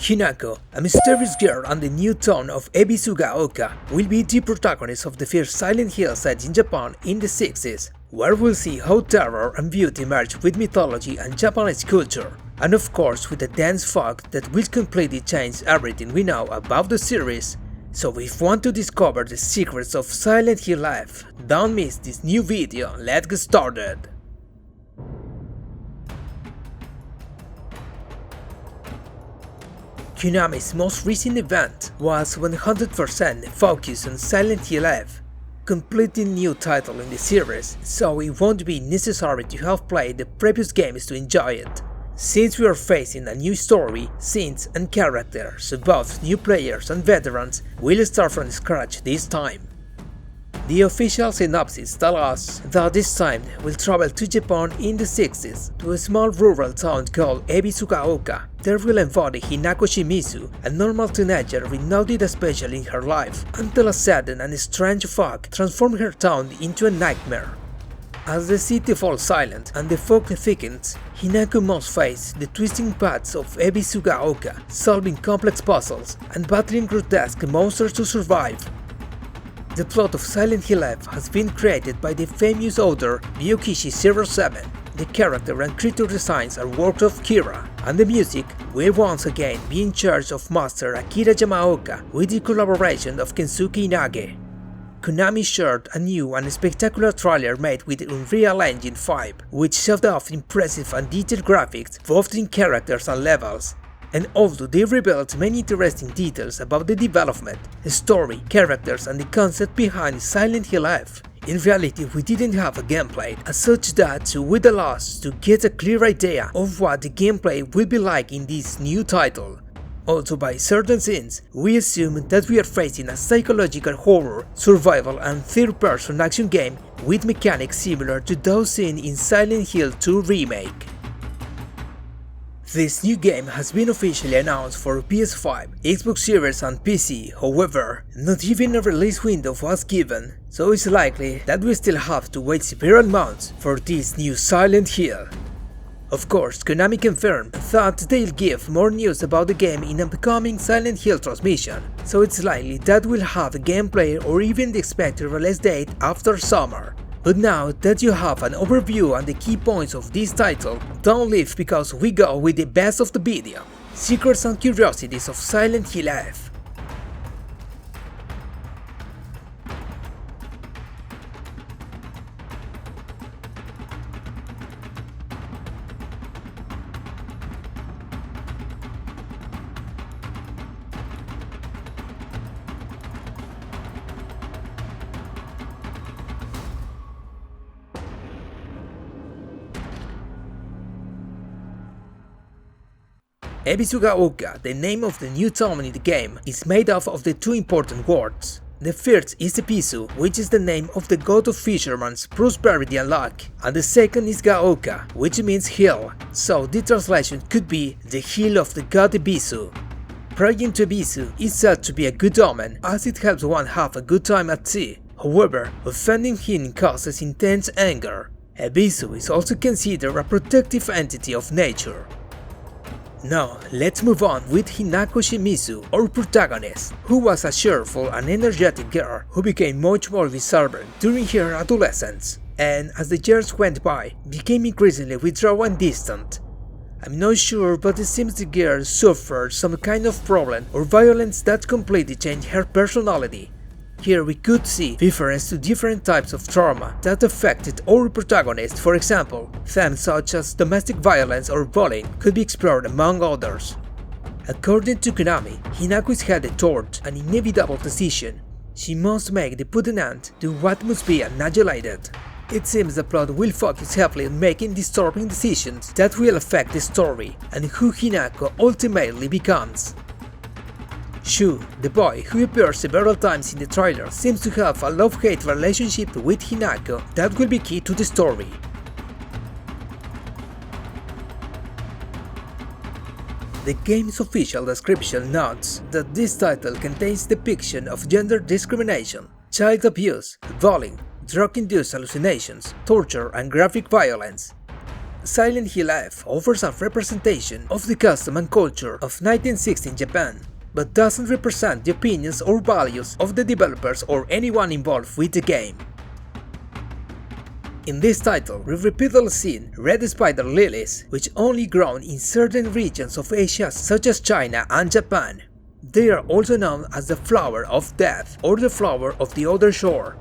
Hinako, a mysterious girl and the new town of Ebisugaoka, will be the protagonist of the first Silent Hill set in Japan in the 60s, where we'll see how terror and beauty merge with mythology and Japanese culture, and of course with a dense fog that will completely change everything we know about the series. So if you want to discover the secrets of Silent Hill life, don't miss this new video. Let's get started! Konami's most recent event was 100% focused on Silent Hill F, completely new title in the series, so it won't be necessary to have played the previous games to enjoy it, since we are facing a new story, scenes and characters, so both new players and veterans will start from scratch this time. The official synopsis tells us that this time we'll travel to Japan in the 60s, to a small rural town called Ebisugaoka. There we'll embody Hinako Shimizu, a normal teenager with nothing special in her life, until a sudden and strange fog transforms her town into a nightmare. As the city falls silent and the fog thickens, Hinako must face the twisting paths of Ebisugaoka, solving complex puzzles and battling grotesque monsters to survive. The plot of Silent Hill F has been created by the famous author Miyukishi07. The character and creature designs are works of Kira, and the music will once again be in charge of master Akira Yamaoka with the collaboration of Kensuke Inage. Konami shared a new and spectacular trailer made with Unreal Engine 5, which showed off impressive and detailed graphics both in characters and levels. And although they revealed many interesting details about the development, story, characters and the concept behind Silent Hill F, in reality we didn't have a gameplay as such that would allow us to get a clear idea of what the gameplay will be like in this new title. Also, by certain scenes, we assume that we are facing a psychological horror, survival and third-person action game with mechanics similar to those seen in Silent Hill 2 Remake. This new game has been officially announced for PS5, Xbox Series and PC, however, not even a release window was given, so it's likely that we still have to wait several months for this new Silent Hill. Of course, Konami confirmed that they'll give more news about the game in an upcoming Silent Hill transmission, so it's likely that we'll have a gameplay or even the expected release date after summer. But now that you have an overview on the key points of this title, don't leave because we go with the best of the video: Secrets and Curiosities of Silent Hill F. Ebisugaoka, the name of the new town in the game, is made up of the two important words. The first is Ebisu, which is the name of the god of fishermen's prosperity and luck, and the second is Gaoka, which means hill, so the translation could be the hill of the god Ebisu. Praying to Ebisu is said to be a good omen, as it helps one have a good time at sea. However, offending him causes intense anger. Ebisu is also considered a protective entity of nature. Now, let's move on with Hinako Shimizu, our protagonist, who was a cheerful and energetic girl who became much more reserved during her adolescence, and as the years went by, became increasingly withdrawn and distant. I'm not sure, but it seems the girl suffered some kind of problem or violence that completely changed her personality. Here we could see reference to different types of trauma that affected our protagonist. For example, themes such as domestic violence or bullying could be explored among others. According to Konami, Hinako is headed toward an inevitable decision. She must make the put an end to what must be annihilated. It seems the plot will focus heavily on making disturbing decisions that will affect the story and who Hinako ultimately becomes. Shu, the boy who appears several times in the trailer, seems to have a love-hate relationship with Hinako that will be key to the story. The game's official description notes that this title contains depiction of gender discrimination, child abuse, bullying, drug-induced hallucinations, torture and graphic violence. Silent Hill F offers a representation of the custom and culture of 1960 Japan, but doesn't represent the opinions or values of the developers or anyone involved with the game. In this title, we repeatedly see red spider lilies, which only grow in certain regions of Asia such as China and Japan. They are also known as the flower of death or the flower of the other shore.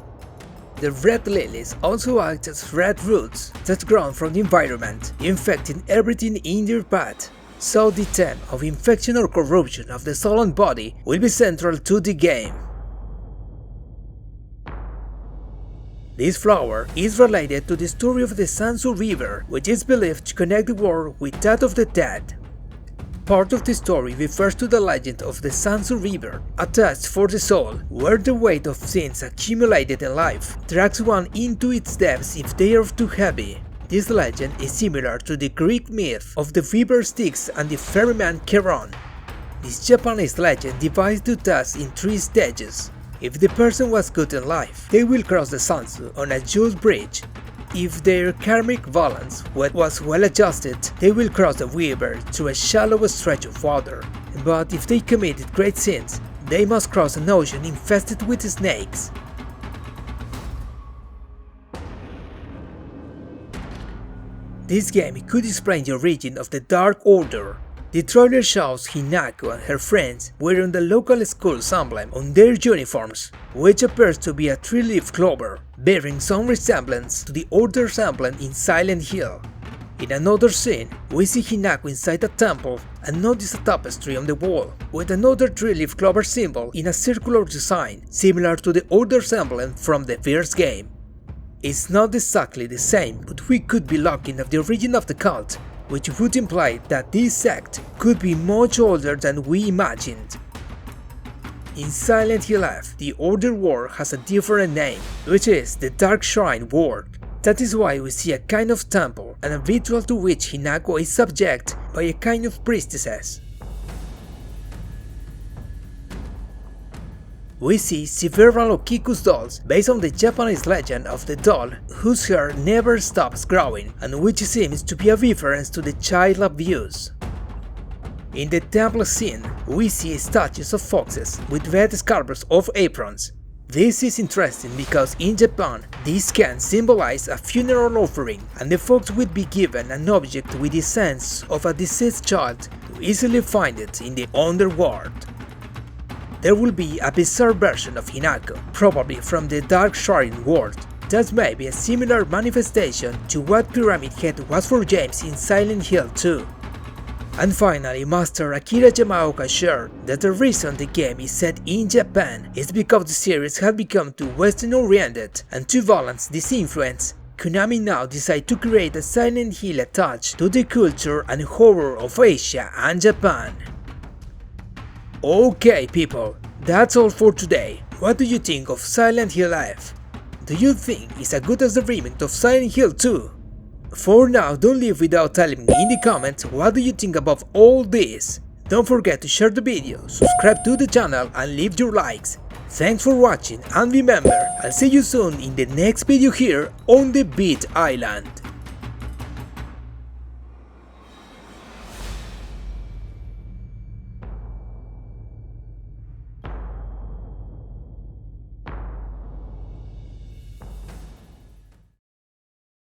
The red lilies also act as red roots that grow from the environment, infecting everything in their path. So the theme of infection or corruption of the soul and body will be central to the game. This flower is related to the story of the Sansu River, which is believed to connect the world with that of the dead. Part of the story refers to the legend of the Sansu River, a test for the soul, where the weight of sins accumulated in life drags one into its depths if they are too heavy. This legend is similar to the Greek myth of the river Styx and the ferryman Charon. This Japanese legend divides the task in 3 stages. If the person was good in life, they will cross the Sansu on a just bridge. If their karmic balance was well adjusted, they will cross the river through a shallow stretch of water. But if they committed great sins, they must cross an ocean infested with snakes. This game could explain the origin of the Dark Order. The trailer shows Hinako and her friends wearing the local school's emblem on their uniforms, which appears to be a 3-leaf clover, bearing some resemblance to the Order's emblem in Silent Hill. In another scene, we see Hinako inside a temple and notice a tapestry on the wall, with another 3-leaf clover symbol in a circular design, similar to the Order's emblem from the first game. It's not exactly the same, but we could be looking at the origin of the cult, which would imply that this sect could be much older than we imagined. In Silent Hill F, the Order World has a different name, which is the Dark Shrine World. That is why we see a kind of temple and a ritual to which Hinako is subject by a kind of priestess. We see several Okikus dolls based on the Japanese legend of the doll whose hair never stops growing and which seems to be a reference to the child abuse. In the temple scene, we see statues of foxes with red scarves of aprons. This is interesting because in Japan, this can symbolize a funeral offering, and the fox would be given an object with the sense of a deceased child to easily find it in the underworld. There will be a bizarre version of Hinako, probably from the Dark Shrine world. That may be a similar manifestation to what Pyramid Head was for James in Silent Hill 2. And finally, Master Akira Yamaoka shared that the reason the game is set in Japan is because the series had become too Western oriented, and to balance this influence, Konami now decided to create a Silent Hill attached to the culture and horror of Asia and Japan. Okay people, that's all for today. What do you think of Silent Hill F? Do you think it's as good as the remake of Silent Hill 2? For now, don't leave without telling me in the comments what do you think about all this. Don't forget to share the video, subscribe to the channel and leave your likes. Thanks for watching, and remember, I'll see you soon in the next video here on the Beat Island.